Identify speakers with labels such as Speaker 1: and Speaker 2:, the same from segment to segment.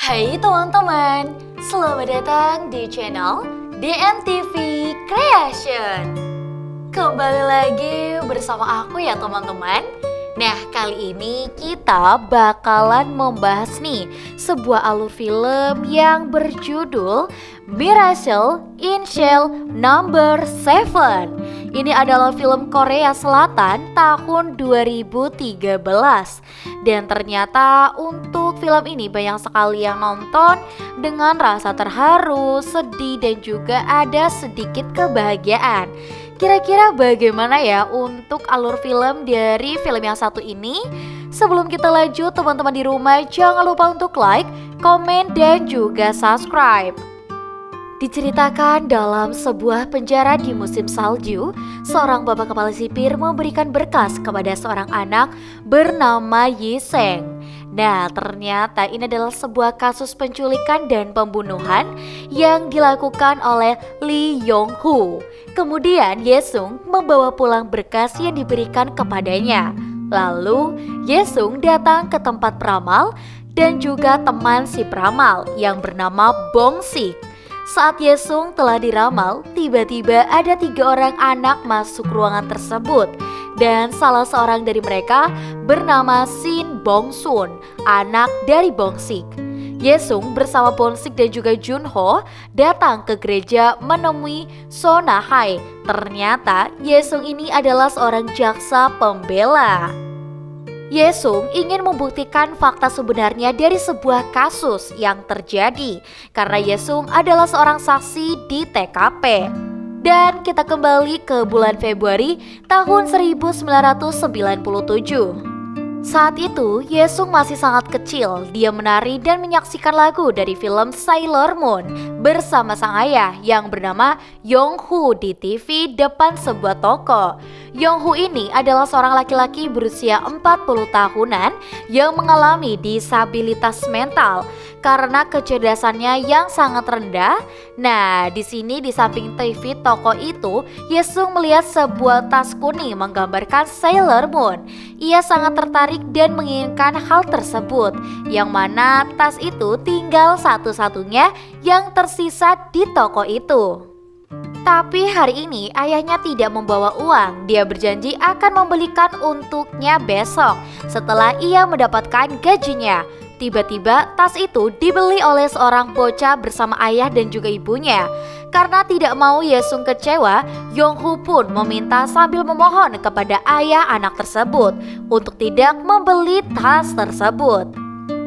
Speaker 1: Hai teman-teman, selamat datang di channel DNTV Creation. Kembali lagi bersama aku ya teman-teman. Nah, kali ini kita bakalan membahas nih sebuah alur film yang berjudul Miracle in Cell Number 7. Ini adalah film Korea Selatan tahun 2013. Dan ternyata untuk film ini banyak sekali yang nonton dengan rasa terharu, sedih, dan juga ada sedikit kebahagiaan. Kira-kira bagaimana ya untuk alur film dari film yang satu ini? Sebelum kita lanjut, teman-teman di rumah jangan lupa untuk like, komen, dan juga subscribe. Diceritakan dalam sebuah penjara di musim salju, seorang bapak kepala sipir memberikan berkas kepada seorang anak bernama Yiseng. Nah, ternyata ini adalah sebuah kasus penculikan dan pembunuhan yang dilakukan oleh Lee Yong-hoo. Kemudian Yesung membawa pulang berkas yang diberikan kepadanya. Lalu Yesung datang ke tempat peramal dan juga teman si peramal yang bernama Bong-sik. Saat Yesung telah diramal, tiba-tiba ada 3 orang anak masuk ruangan tersebut. Dan salah seorang dari mereka bernama Shin Bong-sun, anak dari Bong-sik. Yesung bersama Bong-sik dan juga Junho datang ke gereja menemui Sonahai. Ternyata Yesung ini adalah seorang jaksa pembela. Yesung ingin membuktikan fakta sebenarnya dari sebuah kasus yang terjadi karena Yesung adalah seorang saksi di TKP. Dan kita kembali ke bulan Februari tahun 1997. Saat itu, Yesung masih sangat kecil. Dia menari dan menyaksikan lagu dari film Sailor Moon bersama sang ayah yang bernama Yong-hoo di TV depan sebuah toko. Yong-hoo ini adalah seorang laki-laki berusia 40 tahunan yang mengalami disabilitas mental karena kecerdasannya yang sangat rendah. Nah, di sini di samping TV toko itu, Yesung melihat sebuah tas kuning menggambarkan Sailor Moon. Ia sangat tertarik dan menginginkan hal tersebut, yang mana tas itu tinggal satu-satunya yang tersisa di toko itu. Tapi hari ini ayahnya tidak membawa uang. Dia berjanji akan membelikan untuknya besok setelah ia mendapatkan gajinya. Tiba-tiba tas itu dibeli oleh seorang bocah bersama ayah dan juga ibunya. Karena tidak mau Yesung kecewa, Yong-hoo pun meminta sambil memohon kepada ayah anak tersebut untuk tidak membeli tas tersebut.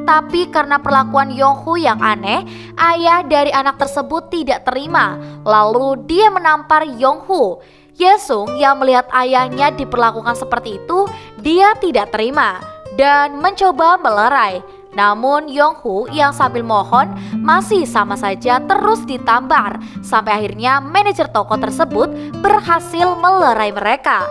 Speaker 1: Tapi karena perlakuan Yong-hoo yang aneh, ayah dari anak tersebut tidak terima. Lalu dia menampar Yong-hoo. Yesung yang melihat ayahnya diperlakukan seperti itu, dia tidak terima dan mencoba melerai. Namun Yong-hoo yang sambil mohon masih sama saja terus ditampar sampai akhirnya manajer toko tersebut berhasil melerai mereka.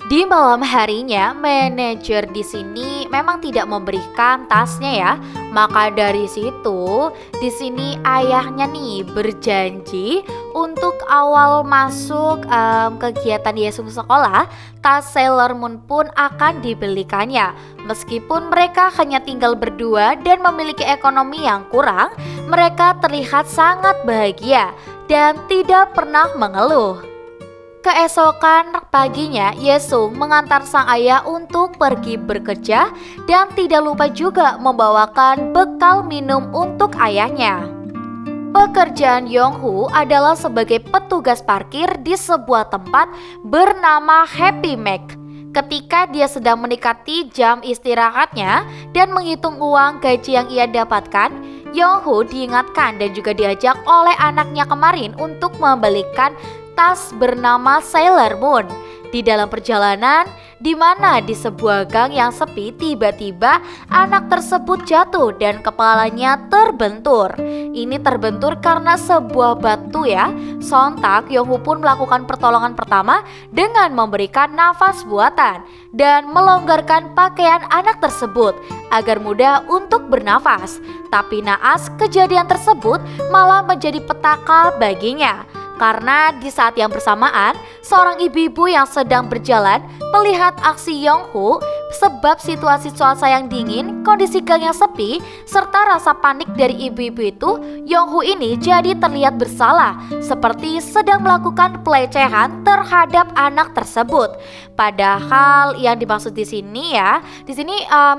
Speaker 1: Di malam harinya, manajer di sini memang tidak memberikan tasnya ya. Maka dari situ, di sini ayahnya nih berjanji untuk awal masuk kegiatan Yesung sekolah, tas Sailor Moon pun akan dibelikannya. Meskipun mereka hanya tinggal berdua dan memiliki ekonomi yang kurang, mereka terlihat sangat bahagia dan tidak pernah mengeluh. Keesokan paginya, Yesung mengantar sang ayah untuk pergi bekerja dan tidak lupa juga membawakan bekal minum untuk ayahnya. Pekerjaan Yong-hoo adalah sebagai petugas parkir di sebuah tempat bernama Happy Mac. Ketika dia sedang mendekati jam istirahatnya dan menghitung uang gaji yang ia dapatkan, Yong-hoo diingatkan dan juga diajak oleh anaknya kemarin untuk membelikan tas bernama Sailor Moon. Di dalam perjalanan, di mana di sebuah gang yang sepi, tiba-tiba anak tersebut jatuh dan kepalanya terbentur. Ini terbentur karena sebuah batu ya. Sontak Yong-hoo pun melakukan pertolongan pertama dengan memberikan nafas buatan dan melonggarkan pakaian anak tersebut agar mudah untuk bernafas. Tapi naas, kejadian tersebut malah menjadi petaka baginya. Karena di saat yang bersamaan, seorang ibu-ibu yang sedang berjalan melihat aksi Yong-hoo Sebab situasi cuaca yang dingin, kondisi gang yang sepi, serta rasa panik dari ibu-ibu itu, Yonghoo ini jadi terlihat bersalah, seperti sedang melakukan pelecehan terhadap anak tersebut. Padahal yang dimaksud di sini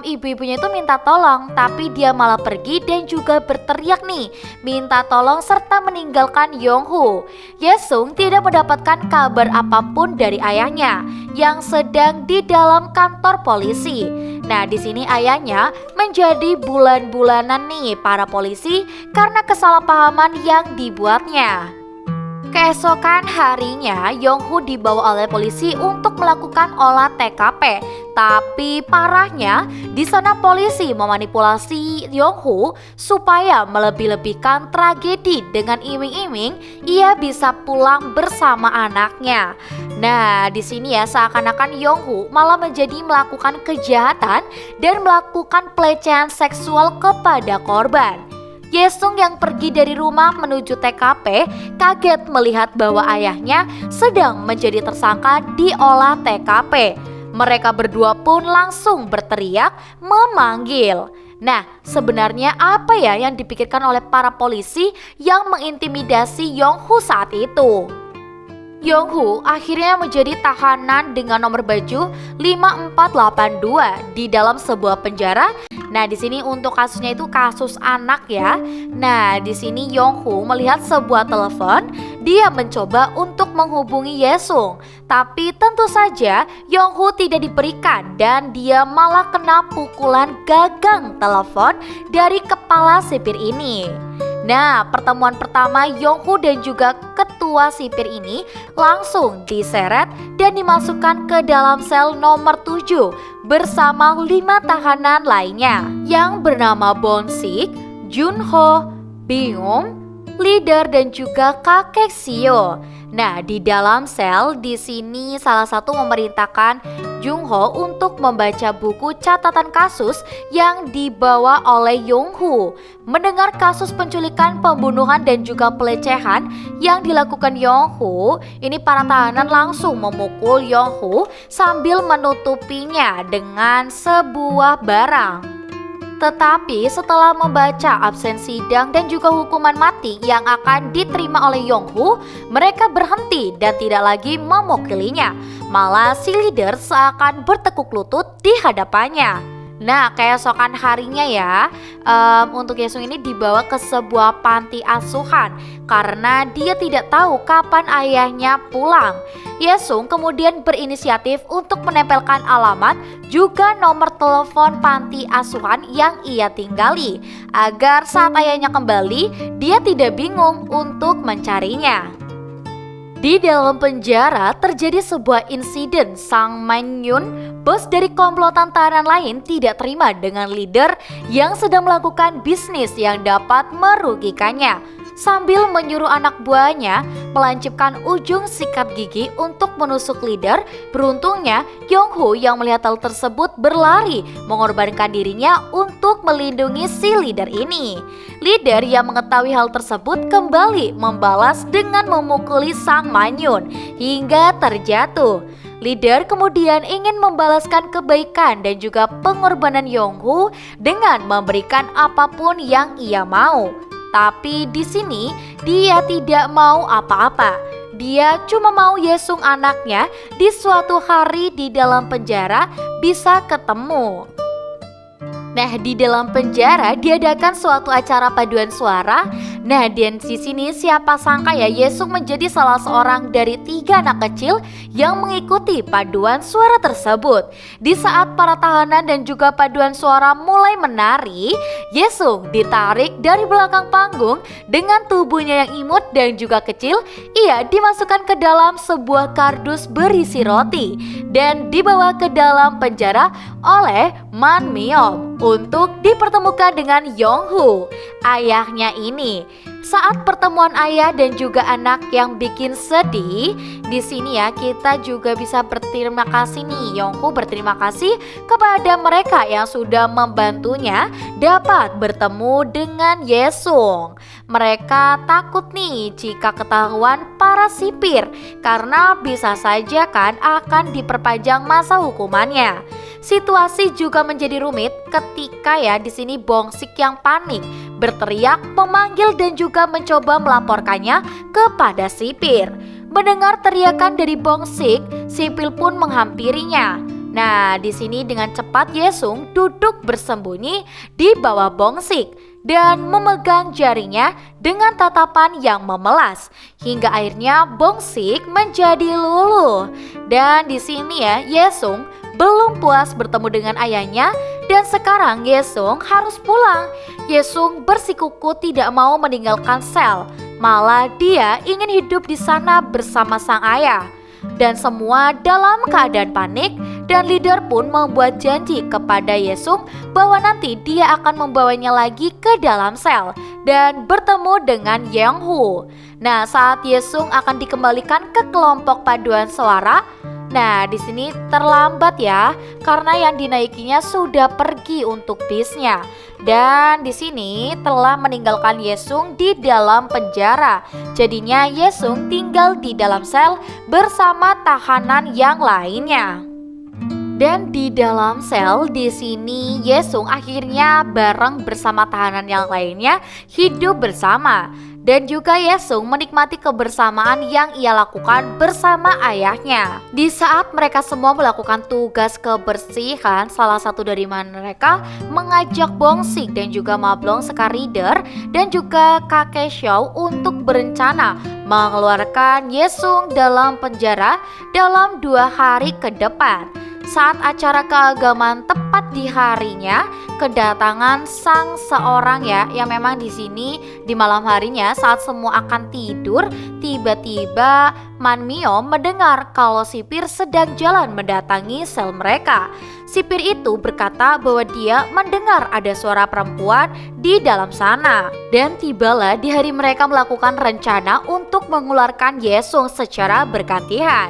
Speaker 1: ibu-ibunya itu minta tolong, tapi dia malah pergi dan juga berteriak nih, minta tolong serta meninggalkan Yonghoo. Yesung tidak mendapatkan kabar apapun dari ayahnya yang sedang di dalam kantor polisi. Nah, di sini ayahnya menjadi bulan-bulanan nih para polisi karena kesalahpahaman yang dibuatnya. Keesokan harinya, Yonghoo dibawa oleh polisi untuk melakukan olah TKP. Tapi parahnya, di sana polisi memanipulasi Yonghoo supaya melebih-lebihkan tragedi dengan iming-iming ia bisa pulang bersama anaknya. Nah, di sini seakan-akan Yonghoo malah menjadi melakukan kejahatan dan melakukan pelecehan seksual kepada korban. Yesung yang pergi dari rumah menuju TKP kaget melihat bahwa ayahnya sedang menjadi tersangka di olah TKP. Mereka berdua pun langsung berteriak memanggil. Nah, sebenarnya apa yang dipikirkan oleh para polisi yang mengintimidasi Yonghoo saat itu? Yonghoo akhirnya menjadi tahanan dengan nomor baju 5482 di dalam sebuah penjara. Nah, di sini untuk kasusnya itu kasus anak ya. Nah, di sini Yonghoo melihat sebuah telepon. Dia mencoba untuk menghubungi Yesung, tapi tentu saja Yonghoo tidak diberikan dan dia malah kena pukulan gagang telepon dari kepala sipir ini. Nah, pertemuan pertama Yonghoo dan juga ketua sipir ini langsung diseret dan dimasukkan ke dalam sel nomor 7 bersama 5 tahanan lainnya yang bernama Bonsik, Junho, Bingung, Leader dan juga kakek Sio. Nah, di dalam sel di sini salah satu memerintahkan Junho untuk membaca buku catatan kasus yang dibawa oleh Yonghoo. Mendengar kasus penculikan, pembunuhan dan juga pelecehan yang dilakukan Yonghoo, ini para tahanan langsung memukul Yonghoo sambil menutupinya dengan sebuah barang. Tetapi setelah membaca absen sidang dan juga hukuman mati yang akan diterima oleh Yonghoo, mereka berhenti dan tidak lagi memukulinya. Malah si leader seakan bertekuk lutut di hadapannya. Nah, keesokan harinya untuk Yesung ini dibawa ke sebuah panti asuhan karena dia tidak tahu kapan ayahnya pulang. Yesung kemudian berinisiatif untuk menempelkan alamat juga nomor telepon panti asuhan yang ia tinggali agar saat ayahnya kembali dia tidak bingung untuk mencarinya. Di dalam penjara terjadi sebuah insiden. Sang Manyun, bos dari komplotan tahanan lain, tidak terima dengan leader yang sedang melakukan bisnis yang dapat merugikannya. Sambil menyuruh anak buahnya melancipkan ujung sikat gigi untuk menusuk leader, beruntungnya Yonghoo yang melihat hal tersebut berlari mengorbankan dirinya untuk melindungi si leader ini. Leader yang mengetahui hal tersebut kembali membalas dengan memukuli sang Manyun hingga terjatuh. Leader kemudian ingin membalaskan kebaikan dan juga pengorbanan Yonghoo dengan memberikan apapun yang ia mau. Tapi di sini dia tidak mau apa-apa. Dia cuma mau Yesung anaknya di suatu hari di dalam penjara bisa ketemu. Nah, di dalam penjara diadakan suatu acara paduan suara. Nah, dan di sini siapa sangka Yesung menjadi salah seorang dari 3 anak kecil yang mengikuti paduan suara tersebut. Di saat para tahanan dan juga paduan suara mulai menari, Yesung ditarik dari belakang panggung dengan tubuhnya yang imut dan juga kecil. Ia dimasukkan ke dalam sebuah kardus berisi roti dan dibawa ke dalam penjara oleh Man Myom untuk dipertemukan dengan Yonghoo, ayahnya ini. Saat pertemuan ayah dan juga anak yang bikin sedih, di sini ya kita juga bisa berterima kasih nih. Yonghu berterima kasih kepada mereka yang sudah membantunya dapat bertemu dengan Yesung. Mereka takut nih jika ketahuan para sipir karena bisa saja kan akan diperpanjang masa hukumannya. Situasi juga menjadi rumit ketika ya di sini Bongsik yang panik berteriak, memanggil dan juga mencoba melaporkannya kepada sipir. Mendengar teriakan dari Bongsik, sipil pun menghampirinya. Nah, di sini dengan cepat Yesung duduk bersembunyi di bawah Bongsik dan memegang jarinya dengan tatapan yang memelas hingga akhirnya Bongsik menjadi luluh. Dan di sini ya Yesung belum puas bertemu dengan ayahnya dan sekarang Yesung harus pulang. Yesung bersikuku tidak mau meninggalkan sel, malah dia ingin hidup di sana bersama sang ayah. Dan semua dalam keadaan panik dan leader pun membuat janji kepada Yesung bahwa nanti dia akan membawanya lagi ke dalam sel dan bertemu dengan Yonghu. Nah, saat Yesung akan dikembalikan ke kelompok paduan suara, nah, di sini terlambat ya, karena yang dinaikinya sudah pergi untuk bisnya. Dan di sini telah meninggalkan Yesung di dalam penjara. Jadinya Yesung tinggal di dalam sel bersama tahanan yang lainnya. Dan di dalam sel di sini Yesung akhirnya bareng bersama tahanan yang lainnya hidup bersama. Dan juga Yesung menikmati kebersamaan yang ia lakukan bersama ayahnya. Di saat mereka semua melakukan tugas kebersihan, salah satu dari mereka mengajak Bongsik dan juga Mablong Sekarider dan juga kakek Xiao untuk berencana mengeluarkan Yesung dalam penjara dalam 2 hari ke depan. Saat acara keagamaan tepat di harinya, kedatangan sang seorang ya yang memang di sini di malam harinya saat semua akan tidur, tiba-tiba Manmyo mendengar kalau sipir sedang jalan mendatangi sel mereka. Sipir itu berkata bahwa dia mendengar ada suara perempuan di dalam sana. Dan tibalah di hari mereka melakukan rencana untuk mengeluarkan Yesung secara bergantian.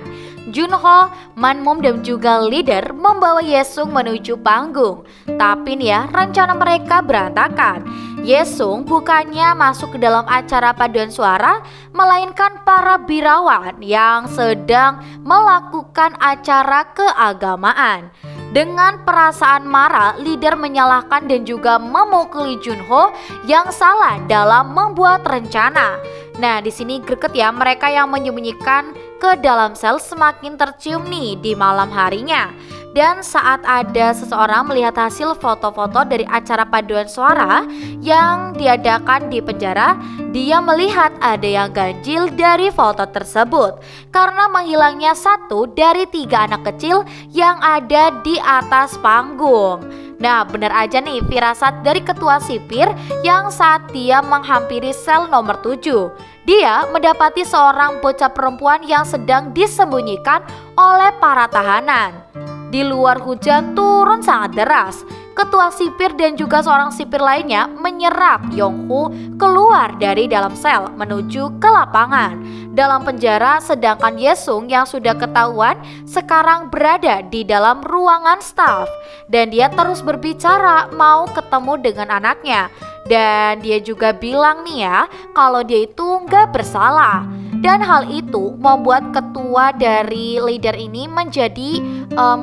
Speaker 1: Junho, Manmum dan juga leader membawa Yesung menuju panggung. Tapi nih ya, rencana mereka berantakan. Yesung bukannya masuk ke dalam acara paduan suara, melainkan para birawan yang sedang melakukan acara keagamaan. Dengan perasaan marah, leader menyalahkan dan juga memukuli Junho yang salah dalam membuat rencana. Nah, di sini greget ya, mereka yang menyembunyikan ke dalam sel semakin tercium nih di malam harinya. Dan saat ada seseorang melihat hasil foto-foto dari acara paduan suara yang diadakan di penjara, dia melihat ada yang ganjil dari foto tersebut karena menghilangnya 1 dari 3 anak kecil yang ada di atas panggung. Nah, benar aja nih firasat dari ketua sipir yang saat dia menghampiri sel nomor 7. Dia mendapati seorang bocah perempuan yang sedang disembunyikan oleh para tahanan. Di luar hujan turun sangat deras. Ketua sipir dan juga seorang sipir lainnya menyerap Yonghu keluar dari dalam sel menuju ke lapangan. Dalam penjara sedangkan Yesung yang sudah ketahuan sekarang berada di dalam ruangan staf. Dan dia terus berbicara mau ketemu dengan anaknya. Dan dia juga bilang nih ya kalau dia itu nggak bersalah. Dan hal itu membuat ketua dari leader ini menjadi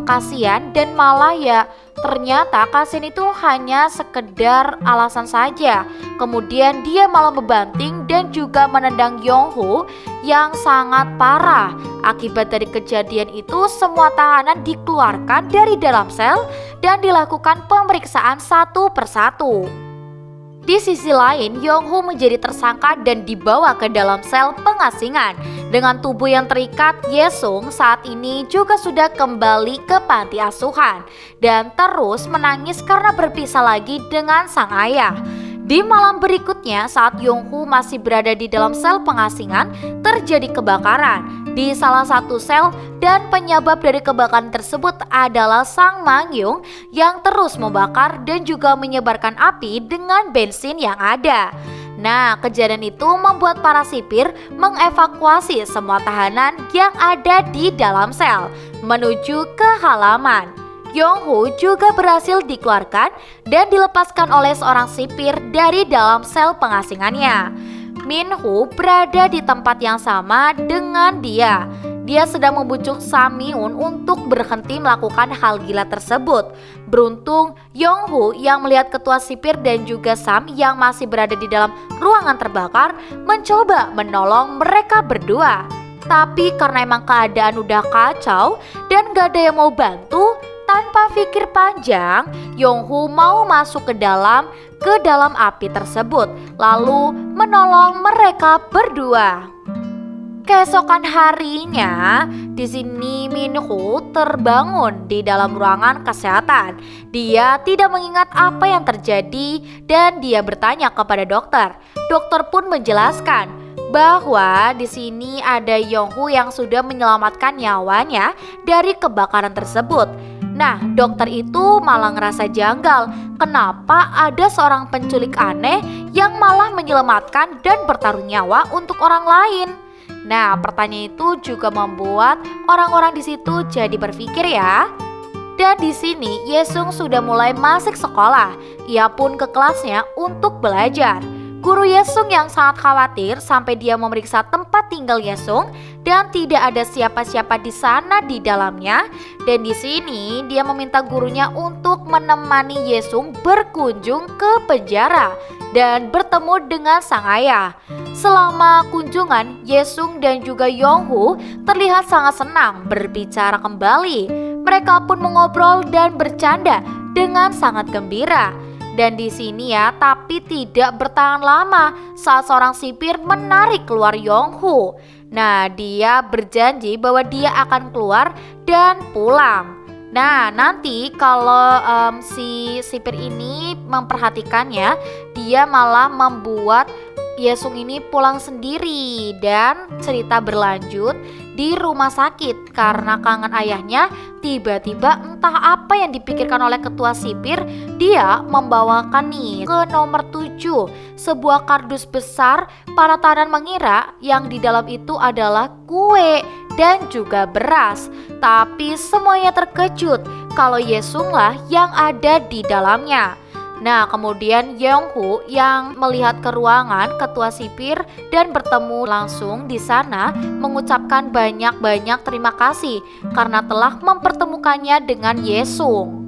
Speaker 1: kasihan dan malah ya ternyata kasihan itu hanya sekedar alasan saja. Kemudian dia malah membanting dan juga menendang Yonghu yang sangat parah. Akibat dari kejadian itu semua tahanan dikeluarkan dari dalam sel dan dilakukan pemeriksaan satu persatu. Di sisi lain, Yonghu menjadi tersangka dan dibawa ke dalam sel pengasingan. Dengan tubuh yang terikat, Yesung saat ini juga sudah kembali ke panti asuhan dan terus menangis karena berpisah lagi dengan sang ayah. Di malam berikutnya saat Yonghu masih berada di dalam sel pengasingan, terjadi kebakaran di salah satu sel dan penyebab dari kebakaran tersebut adalah sang Mangyung yang terus membakar dan juga menyebarkan api dengan bensin yang ada. Nah, kejadian itu membuat para sipir mengevakuasi semua tahanan yang ada di dalam sel menuju ke halaman. Yong-hoo juga berhasil dikeluarkan dan dilepaskan oleh seorang sipir dari dalam sel pengasingannya. Min-hoo berada di tempat yang sama dengan dia. Dia sedang membujuk Sam-mi-un untuk berhenti melakukan hal gila tersebut. Beruntung Yong-hoo yang melihat ketua sipir dan juga Sam yang masih berada di dalam ruangan terbakar mencoba menolong mereka berdua. Tapi karena emang keadaan udah kacau dan gak ada yang mau bantu, tanpa pikir panjang, Yong-hoo mau masuk ke dalam api tersebut, lalu menolong mereka berdua. Keesokan harinya, di sini Min-hoo terbangun di dalam ruangan kesehatan. Dia tidak mengingat apa yang terjadi dan dia bertanya kepada dokter. Dokter pun menjelaskan bahwa di sini ada Yong-hoo yang sudah menyelamatkan nyawanya dari kebakaran tersebut. Nah, dokter itu malah ngerasa janggal. Kenapa ada seorang penculik aneh yang malah menyelamatkan dan bertaruh nyawa untuk orang lain? Nah, pertanyaan itu juga membuat orang-orang di situ jadi berpikir ya. Dan di sini Yesung sudah mulai masuk sekolah. Ia pun ke kelasnya untuk belajar. Guru Yesung yang sangat khawatir sampai dia memeriksa tempat tinggal Yesung dan tidak ada siapa-siapa di sana di dalamnya. Dan di sini dia meminta gurunya untuk menemani Yesung berkunjung ke penjara dan bertemu dengan sang ayah. Selama kunjungan, Yesung dan juga Yong-hoo terlihat sangat senang berbicara kembali. Mereka pun mengobrol dan bercanda dengan sangat gembira. Dan di sini ya, tapi tidak bertahan lama saat seorang sipir menarik keluar Yong-hoo. Nah, dia berjanji bahwa dia akan keluar dan pulang. Nah, nanti kalau si sipir ini memperhatikannya, dia malah membuat Yesung ini pulang sendiri dan cerita berlanjut di rumah sakit karena kangen ayahnya. Tiba-tiba entah apa yang dipikirkan oleh ketua sipir, dia membawakan nih ke nomor 7 sebuah kardus besar. Para tahanan mengira yang di dalam itu adalah kue dan juga beras, tapi semuanya terkejut kalau Yesunglah yang ada di dalamnya. Nah, kemudian Yong-hoo yang melihat ke ruangan ketua sipir dan bertemu langsung di sana mengucapkan banyak-banyak terima kasih karena telah mempertemukannya dengan Yesung.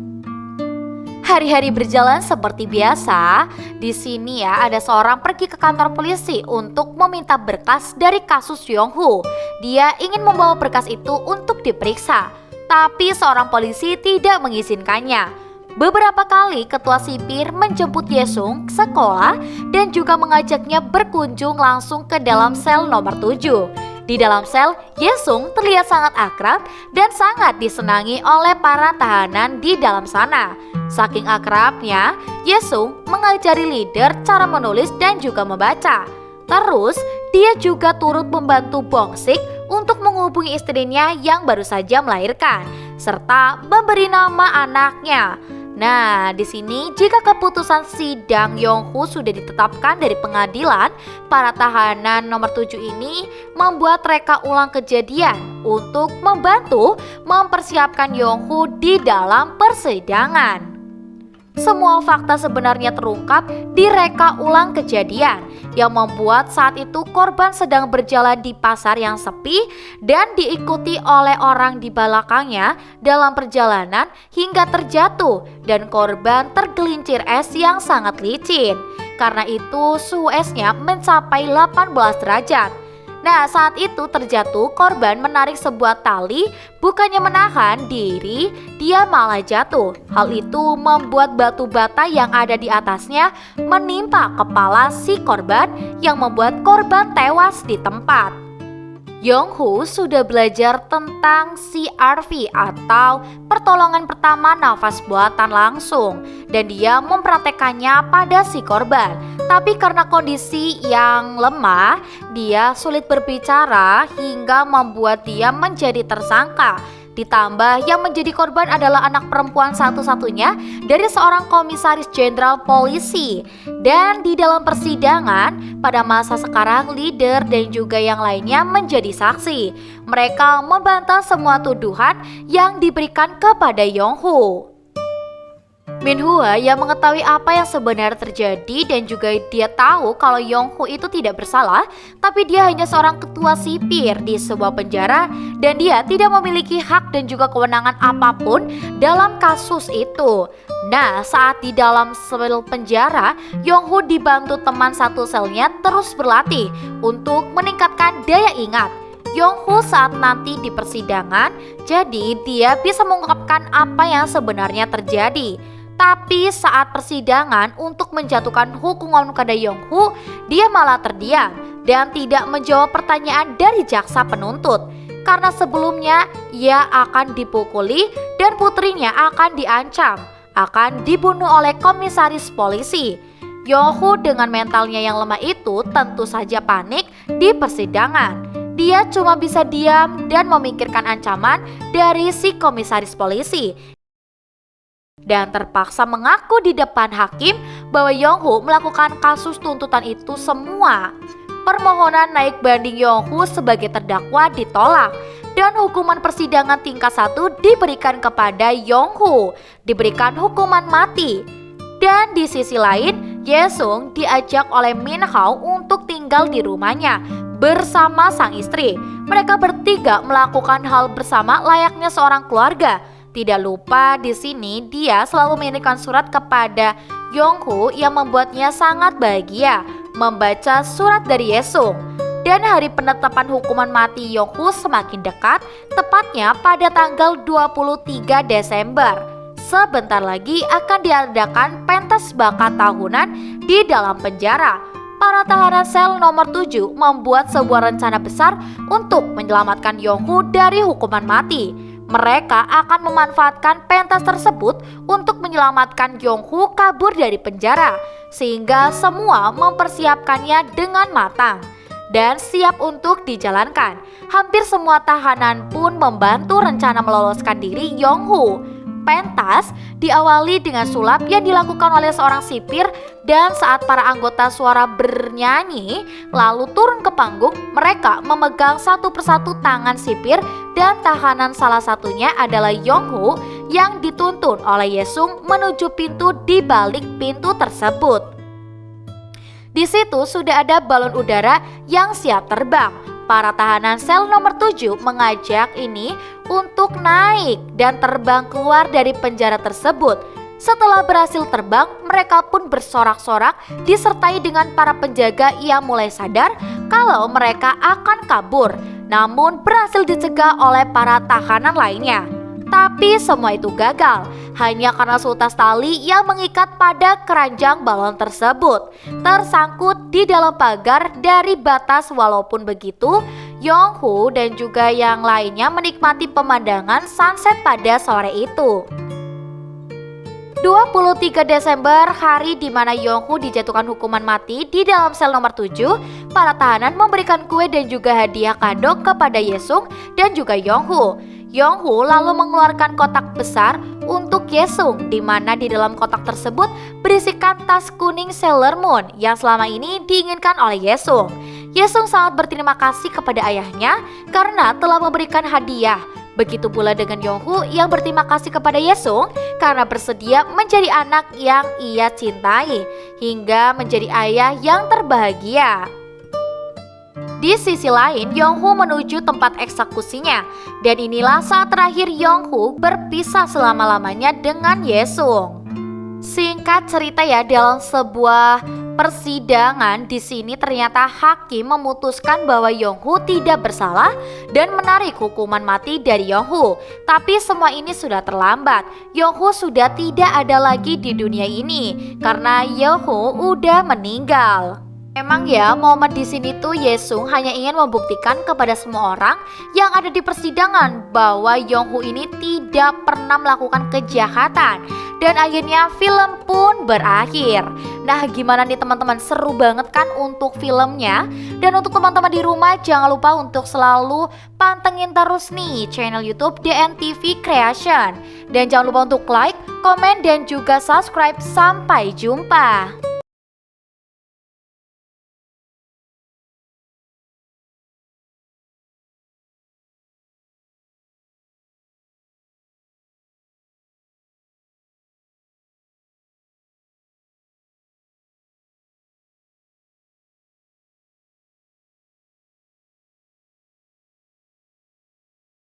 Speaker 1: Hari-hari berjalan seperti biasa. Di sini ya, ada seorang pergi ke kantor polisi untuk meminta berkas dari kasus Yong-hoo. Dia ingin membawa berkas itu untuk diperiksa, tapi seorang polisi tidak mengizinkannya. Beberapa kali ketua sipir menjemput Yesung ke sekolah dan juga mengajaknya berkunjung langsung ke dalam sel nomor 7. Di dalam sel, Yesung terlihat sangat akrab dan sangat disenangi oleh para tahanan di dalam sana. Saking akrabnya, Yesung mengajari leader cara menulis dan juga membaca. Terus, dia juga turut membantu Bongsik untuk menghubungi istrinya yang baru saja melahirkan, serta memberi nama anaknya. Nah, di sini jika keputusan sidang Yong-hoo sudah ditetapkan dari pengadilan, para tahanan nomor 7 ini membuat reka ulang kejadian untuk membantu mempersiapkan Yong-hoo di dalam persidangan. Semua fakta sebenarnya terungkap di reka ulang kejadian yang membuat saat itu korban sedang berjalan di pasar yang sepi dan diikuti oleh orang di belakangnya dalam perjalanan hingga terjatuh dan korban tergelincir es yang sangat licin. Karena itu suhu esnya mencapai 18 derajat. Nah, saat itu terjatuh, korban menarik sebuah tali, bukannya menahan diri, dia malah jatuh. Hal itu membuat batu bata yang ada di atasnya menimpa kepala si korban yang membuat korban tewas di tempat. Yong-hoo sudah belajar tentang CRV atau pertolongan pertama nafas buatan langsung dan dia mempraktekannya pada si korban. Tapi karena kondisi yang lemah, dia sulit berbicara hingga membuat dia menjadi tersangka. Ditambah yang menjadi korban adalah anak perempuan satu-satunya dari seorang komisaris jenderal polisi. Dan di dalam persidangan, pada masa sekarang leader dan juga yang lainnya menjadi saksi. Mereka membantah semua tuduhan yang diberikan kepada Yong-hoo. Min-hwa yang mengetahui apa yang sebenarnya terjadi dan juga dia tahu kalau Yong-hoo itu tidak bersalah, tapi dia hanya seorang ketua sipir di sebuah penjara dan dia tidak memiliki hak dan juga kewenangan apapun dalam kasus itu. Nah, saat di dalam sel penjara, Yong-hoo dibantu teman satu selnya terus berlatih untuk meningkatkan daya ingat. Yong-hoo saat nanti di persidangan, jadi dia bisa mengungkapkan apa yang sebenarnya terjadi. Tapi saat persidangan untuk menjatuhkan hukuman kepada Yong-hoo, dia malah terdiam dan tidak menjawab pertanyaan dari jaksa penuntut. Karena sebelumnya ia akan dipukuli dan putrinya akan diancam, akan dibunuh oleh komisaris polisi. Yong-hoo dengan mentalnya yang lemah itu tentu saja panik di persidangan. Dia cuma bisa diam dan memikirkan ancaman dari si komisaris polisi. Dan terpaksa mengaku di depan hakim bahwa Yong-hoo melakukan kasus tuntutan itu semua. Permohonan naik banding Yong-hoo sebagai terdakwa ditolak dan hukuman persidangan tingkat 1 diberikan kepada Yong-hoo, diberikan hukuman mati. Dan di sisi lain, Ye-sung diajak oleh Min-hwa untuk tinggal di rumahnya bersama sang istri. Mereka bertiga melakukan hal bersama layaknya seorang keluarga. Tidak lupa di sini dia selalu mengirimkan surat kepada Yong-hoo yang membuatnya sangat bahagia membaca surat dari Ye-sung. Dan hari penetapan hukuman mati Yong-hoo semakin dekat, tepatnya pada tanggal 23 Desember. Sebentar lagi akan diadakan pentas bakat tahunan di dalam penjara. Para tahanan sel nomor 7 membuat sebuah rencana besar untuk menyelamatkan Yong-hoo dari hukuman mati. Mereka akan memanfaatkan pentas tersebut untuk menyelamatkan Yong-hoo kabur dari penjara, sehingga semua mempersiapkannya dengan matang dan siap untuk dijalankan. Hampir semua tahanan pun membantu rencana meloloskan diri Yong-hoo. Pentas diawali dengan sulap yang dilakukan oleh seorang sipir dan saat para anggota suara bernyanyi lalu turun ke panggung, mereka memegang satu persatu tangan sipir dan tahanan salah satunya adalah Yong-hoo yang dituntun oleh Ye-sung menuju pintu di balik pintu tersebut. Di situ sudah ada balon udara yang siap terbang. Para tahanan sel nomor 7 mengajak ini untuk naik dan terbang keluar dari penjara tersebut. Setelah berhasil terbang, mereka pun bersorak-sorak disertai dengan para penjaga yang mulai sadar kalau mereka akan kabur, namun berhasil dicegah oleh para tahanan lainnya. Tapi semua itu gagal, hanya karena seutas tali yang mengikat pada keranjang balon tersebut tersangkut di dalam pagar dari batas. Walaupun begitu, Yong-hoo dan juga yang lainnya menikmati pemandangan sunset pada sore itu. 23 Desember, hari di mana Yong-hoo dijatuhkan hukuman mati di dalam sel nomor 7, para tahanan memberikan kue dan juga hadiah kado kepada Ye-sung dan juga Yong-hoo. Yong-hoo lalu mengeluarkan kotak besar untuk Ye-sung, di mana di dalam kotak tersebut berisikan tas kuning Sailor Moon yang selama ini diinginkan oleh Ye-sung. Ye-sung sangat berterima kasih kepada ayahnya karena telah memberikan hadiah. Begitu pula dengan Yong-hoo yang berterima kasih kepada Ye-sung karena bersedia menjadi anak yang ia cintai hingga menjadi ayah yang terbahagia. Di sisi lain, Yong-hoo menuju tempat eksekusinya. Dan inilah saat terakhir Yong-hoo berpisah selama-lamanya dengan Ye-sung. Singkat cerita ya, dalam sebuah persidangan di sini ternyata hakim memutuskan bahwa Yong-hoo tidak bersalah dan menarik hukuman mati dari Yong-hoo. Tapi semua ini sudah terlambat. Yong-hoo sudah tidak ada lagi di dunia ini karena Yong-hoo udah meninggal. Memang ya, momen di sini tuh Ye-sung hanya ingin membuktikan kepada semua orang yang ada di persidangan bahwa Yong-hoo ini tidak pernah melakukan kejahatan dan akhirnya film pun berakhir. Nah, gimana nih teman-teman, seru banget kan untuk filmnya? Dan untuk teman-teman di rumah jangan lupa untuk selalu pantengin terus nih channel YouTube DNTV Creation. Dan jangan lupa untuk like, komen, dan juga subscribe. Sampai jumpa.